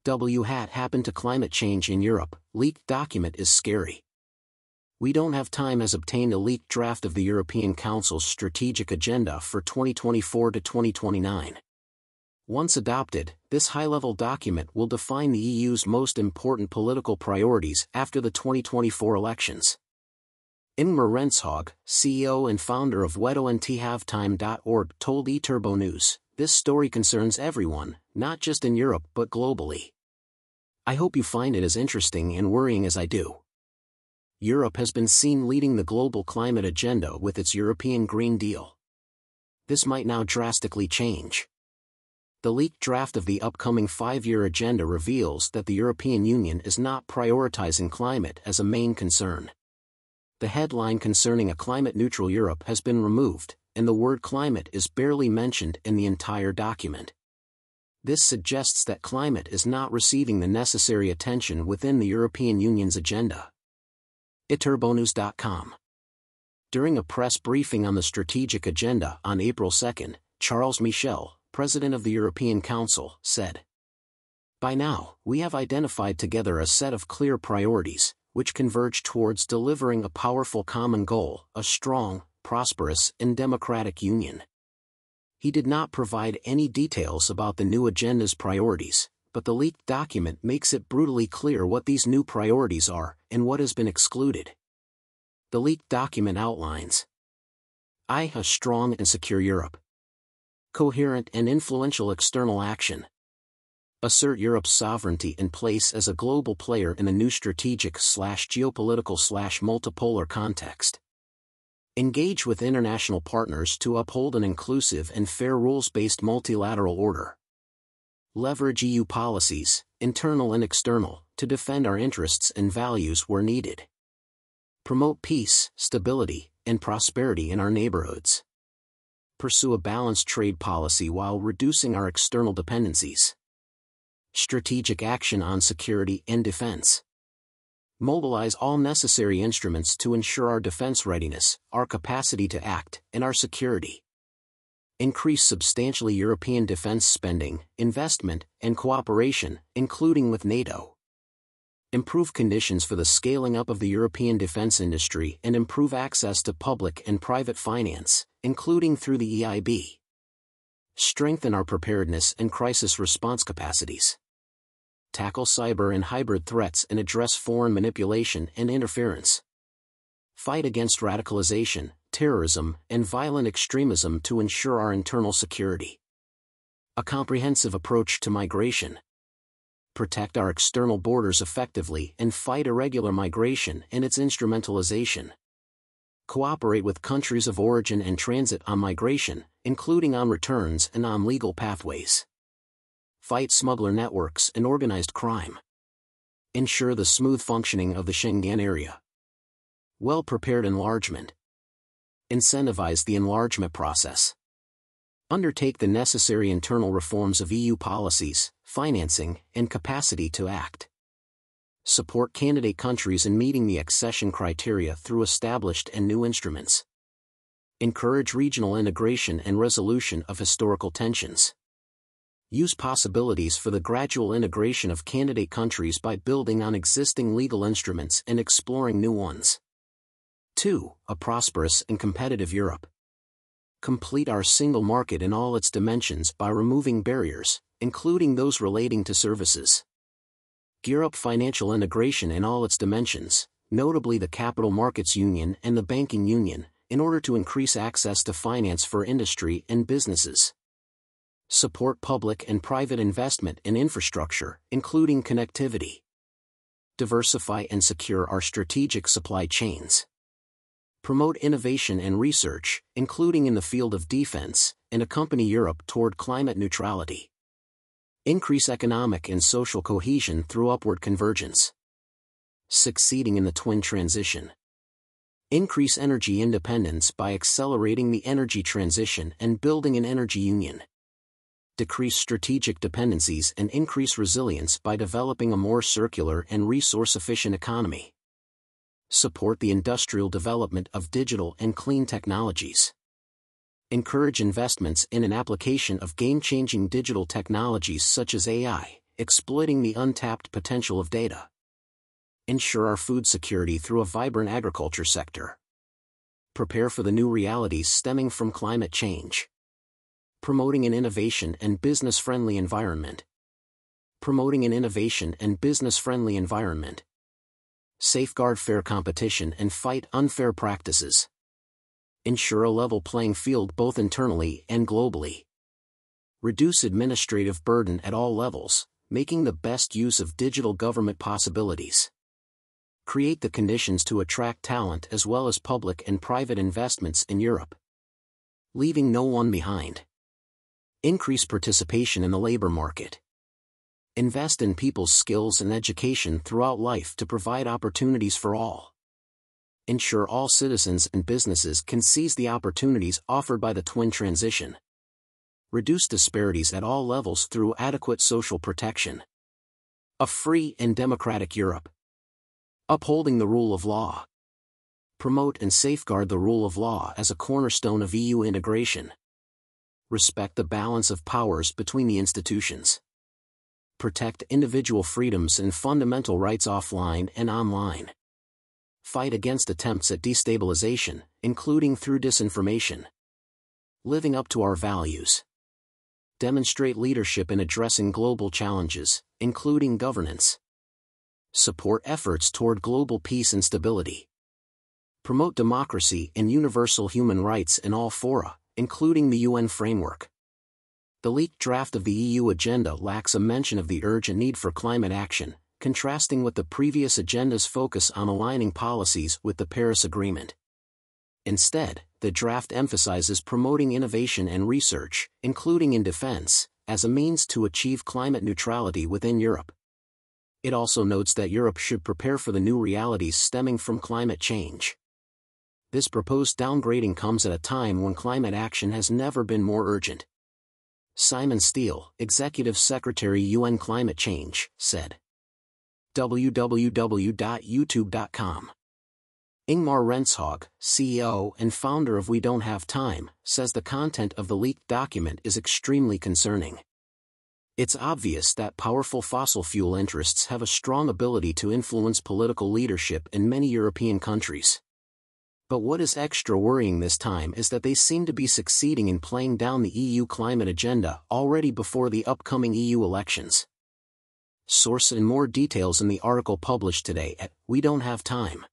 What happened to climate change in Europe? Leaked document is scary. We don't have time has obtained a leaked draft of the European Council's strategic agenda for 2024 to 2029. Once adopted, this high-level document will define the EU's most important political priorities after the 2024 elections. Ingmar Renshag, CEO and founder of WedONTHavetime.org, told eTurbo News, "This story concerns everyone, not just in Europe but globally. I hope you find it as interesting and worrying as I do." Europe has been seen leading the global climate agenda with its European Green Deal. This might now drastically change. The leaked draft of the upcoming 5-year agenda reveals that the European Union is not prioritizing climate as a main concern. The headline concerning a climate-neutral Europe has been removed, and the word climate is barely mentioned in the entire document. This suggests that climate is not receiving the necessary attention within the European Union's agenda. eTurbonews.com. During a press briefing on the strategic agenda on April 2, Charles Michel, President of the European Council, said, "By now, we have identified together a set of clear priorities, which converge towards delivering a powerful common goal, a strong, prosperous, and democratic union." He did not provide any details about the new agenda's priorities, but the leaked document makes it brutally clear what these new priorities are and what has been excluded. The leaked document outlines a strong and secure Europe. Coherent and influential external action. Assert Europe's sovereignty and place as a global player in a new strategic/geopolitical/multipolar context. Engage with international partners to uphold an inclusive and fair rules-based multilateral order. Leverage EU policies, internal and external, to defend our interests and values where needed. Promote peace, stability, and prosperity in our neighborhoods. Pursue a balanced trade policy while reducing our external dependencies. Strategic action on security and defense. Mobilize all necessary instruments to ensure our defense readiness, our capacity to act, and our security. Increase substantially European defense spending, investment, and cooperation, including with NATO. Improve conditions for the scaling up of the European defense industry and improve access to public and private finance, including through the EIB. Strengthen our preparedness and crisis response capacities. Tackle cyber and hybrid threats and address foreign manipulation and interference. Fight against radicalization, terrorism, and violent extremism to ensure our internal security. A comprehensive approach to migration. Protect our external borders effectively and fight irregular migration and its instrumentalization. Cooperate with countries of origin and transit on migration, including on returns and on legal pathways. Fight smuggler networks and organized crime. Ensure the smooth functioning of the Schengen area. Well-prepared enlargement. Incentivize the enlargement process. Undertake the necessary internal reforms of EU policies, financing, and capacity to act. Support candidate countries in meeting the accession criteria through established and new instruments. Encourage regional integration and resolution of historical tensions. Use possibilities for the gradual integration of candidate countries by building on existing legal instruments and exploring new ones. 2. A prosperous and competitive Europe. Complete our single market in all its dimensions by removing barriers, including those relating to services. Gear up financial integration in all its dimensions, notably the Capital Markets Union and the Banking Union, in order to increase access to finance for industry and businesses. Support public and private investment in infrastructure, including connectivity. Diversify and secure our strategic supply chains. Promote innovation and research, including in the field of defense, and accompany Europe toward climate neutrality. Increase economic and social cohesion through upward convergence. Succeeding in the twin transition. Increase energy independence by accelerating the energy transition and building an energy union. Decrease strategic dependencies and increase resilience by developing a more circular and resource-efficient economy. Support the industrial development of digital and clean technologies. Encourage investments in an application of game-changing digital technologies such as AI, exploiting the untapped potential of data. Ensure our food security through a vibrant agriculture sector. Prepare for the new realities stemming from climate change. Promoting an innovation and business-friendly environment. Promoting an innovation and business-friendly environment. Safeguard fair competition and fight unfair practices. Ensure a level playing field both internally and globally. Reduce administrative burden at all levels, making the best use of digital government possibilities. Create the conditions to attract talent as well as public and private investments in Europe. Leaving no one behind. Increase participation in the labor market. Invest in people's skills and education throughout life to provide opportunities for all. Ensure all citizens and businesses can seize the opportunities offered by the twin transition. Reduce disparities at all levels through adequate social protection. A free and democratic Europe. Upholding the rule of law. Promote and safeguard the rule of law as a cornerstone of EU integration. Respect the balance of powers between the institutions. Protect individual freedoms and fundamental rights offline and online. Fight against attempts at destabilization, including through disinformation. Living up to our values. Demonstrate leadership in addressing global challenges, including governance. Support efforts toward global peace and stability. Promote democracy and universal human rights in all fora, including the UN framework. The leaked draft of the EU agenda lacks a mention of the urgent need for climate action, contrasting with the previous agenda's focus on aligning policies with the Paris Agreement. Instead, the draft emphasizes promoting innovation and research, including in defense, as a means to achieve climate neutrality within Europe. It also notes that Europe should prepare for the new realities stemming from climate change. This proposed downgrading comes at a time when climate action has never been more urgent. Simon Steele, Executive Secretary UN Climate Change, said. www.youtube.com. Ingmar Rentzhog, CEO and founder of We Don't Have Time, says the content of the leaked document is extremely concerning. It's obvious that powerful fossil fuel interests have a strong ability to influence political leadership in many European countries. But what is extra worrying this time is that they seem to be succeeding in playing down the EU climate agenda already before the upcoming EU elections. Source and more details in the article published today at We Don't Have Time.